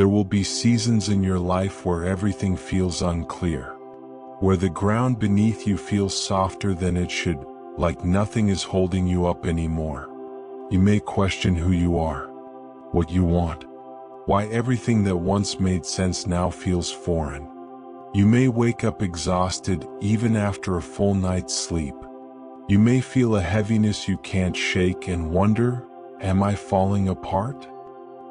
There will be seasons in your life where everything feels unclear, where the ground beneath you feels softer than it should, like nothing is holding you up anymore. You may question who you are, what you want, why everything that once made sense now feels foreign. You may wake up exhausted even after a full night's sleep. You may feel a heaviness you can't shake and wonder, am I falling apart?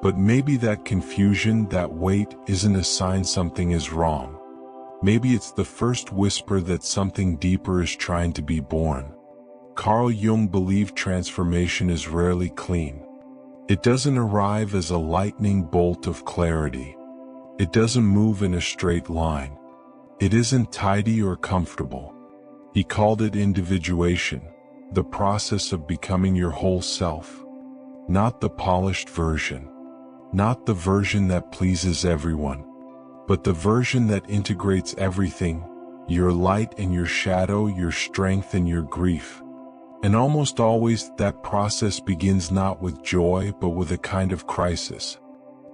But maybe that confusion, that weight, isn't a sign something is wrong. Maybe it's the first whisper that something deeper is trying to be born. Carl Jung believed transformation is rarely clean. It doesn't arrive as a lightning bolt of clarity. It doesn't move in a straight line. It isn't tidy or comfortable. He called it individuation, the process of becoming your whole self. Not the polished version, not the version that pleases everyone, but the version that integrates everything, your light and your shadow, your strength and your grief. And almost always that process begins not with joy but with a kind of crisis.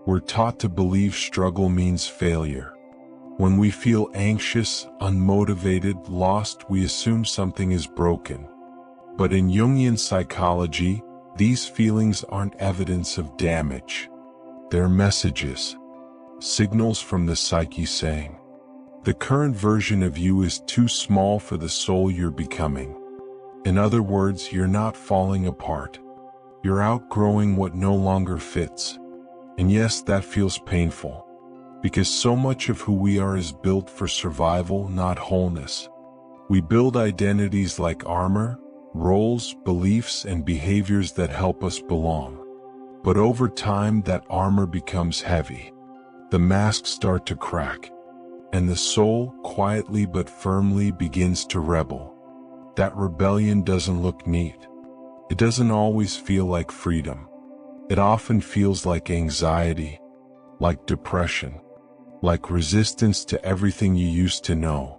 We're taught to believe struggle means failure. When we feel anxious, unmotivated, lost, we assume something is broken. But in Jungian psychology, these feelings aren't evidence of damage. They're messages, signals from the psyche saying, the current version of you is too small for the soul you're becoming. In other words, you're not falling apart. You're outgrowing what no longer fits. And yes, that feels painful, because so much of who we are is built for survival, not wholeness. We build identities like armor, roles, beliefs, and behaviors that help us belong. But over time, that armor becomes heavy. The masks start to crack, and the soul, quietly but firmly, begins to rebel. That rebellion doesn't look neat. It doesn't always feel like freedom. It often feels like anxiety, like depression, like resistance to everything you used to know.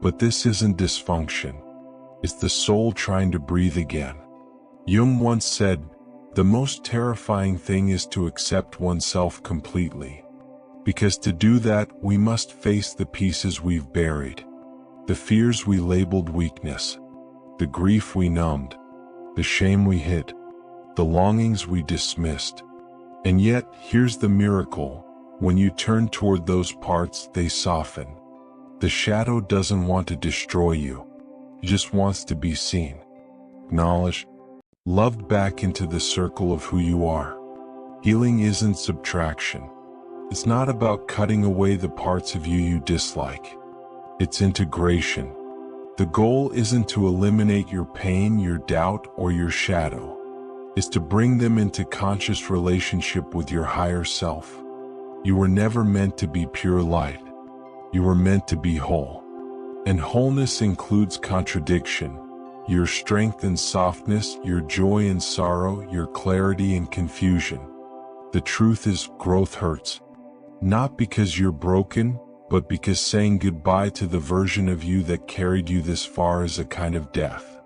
But this isn't dysfunction. It's the soul trying to breathe again. Jung once said, the most terrifying thing is to accept oneself completely. Because to do that, we must face the pieces we've buried, the fears we labeled weakness, the grief we numbed, the shame we hid, the longings we dismissed. And yet, here's the miracle. When you turn toward those parts, they soften. The shadow doesn't want to destroy you. It just wants to be seen, acknowledged, loved back into the circle of who you are. Healing isn't subtraction. It's not about cutting away the parts of you dislike. It's integration. The goal isn't to eliminate your pain, your doubt, or your shadow. It's to bring them into conscious relationship with your higher self. You were never meant to be pure light. You were meant to be whole. And wholeness includes contradiction, your strength and softness, your joy and sorrow, your clarity and confusion. The truth is, growth hurts. Not because you're broken, but because saying goodbye to the version of you that carried you this far is a kind of death.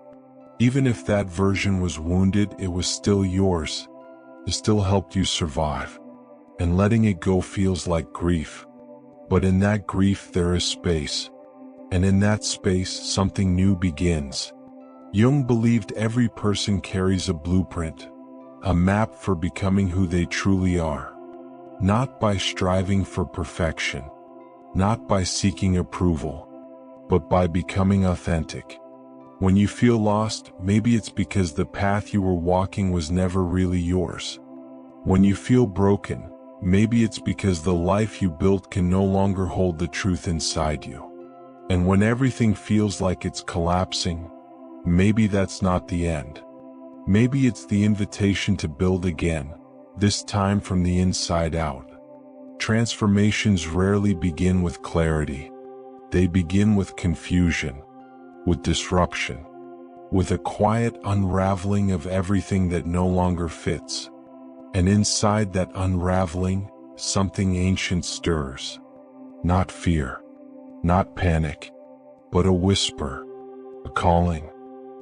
Even if that version was wounded, it was still yours. It still helped you survive. And letting it go feels like grief. But in that grief there is space. And in that space, something new begins. Jung believed every person carries a blueprint, a map for becoming who they truly are. Not by striving for perfection, not by seeking approval, but by becoming authentic. When you feel lost, maybe it's because the path you were walking was never really yours. When you feel broken, maybe it's because the life you built can no longer hold the truth inside you. And when everything feels like it's collapsing, maybe that's not the end. Maybe it's the invitation to build again, this time from the inside out. Transformations rarely begin with clarity. They begin with confusion, with disruption, with a quiet unraveling of everything that no longer fits. And inside that unraveling, something ancient stirs. Not fear, not panic, but a whisper, a calling.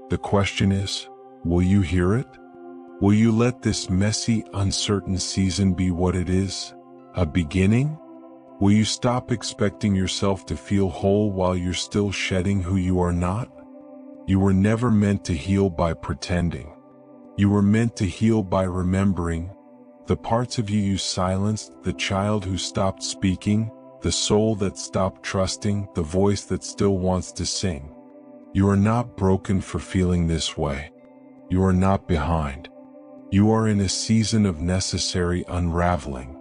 The question is, will you hear it? Will you let this messy, uncertain season be what it is? A beginning? Will you stop expecting yourself to feel whole while you're still shedding who you are not? You were never meant to heal by pretending. You were meant to heal by remembering the parts of you silenced, the child who stopped speaking, the soul that stopped trusting, the voice that still wants to sing. You are not broken for feeling this way. You are not behind. You are in a season of necessary unraveling.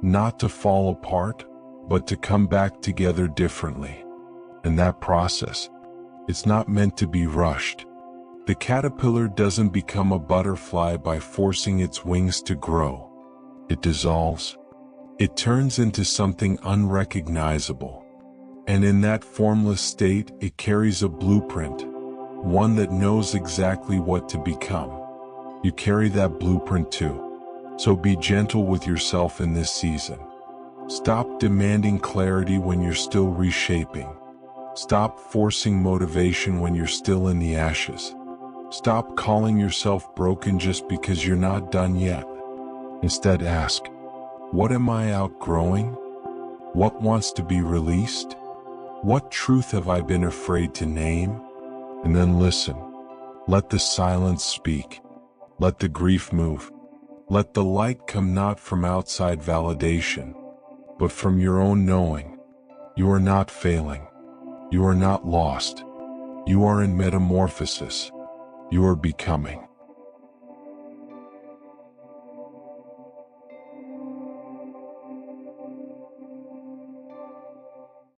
Not to fall apart, but to come back together differently. And that process, it's not meant to be rushed. The caterpillar doesn't become a butterfly by forcing its wings to grow. It dissolves. It turns into something unrecognizable. And in that formless state, it carries a blueprint, one that knows exactly what to become. You carry that blueprint too. So be gentle with yourself in this season. Stop demanding clarity when you're still reshaping. Stop forcing motivation when you're still in the ashes. Stop calling yourself broken just because you're not done yet. Instead ask, what am I outgrowing? What wants to be released? What truth have I been afraid to name? And then listen. Let the silence speak. Let the grief move. Let the light come not from outside validation, but from your own knowing. You are not failing. You are not lost. You are in metamorphosis. You are becoming.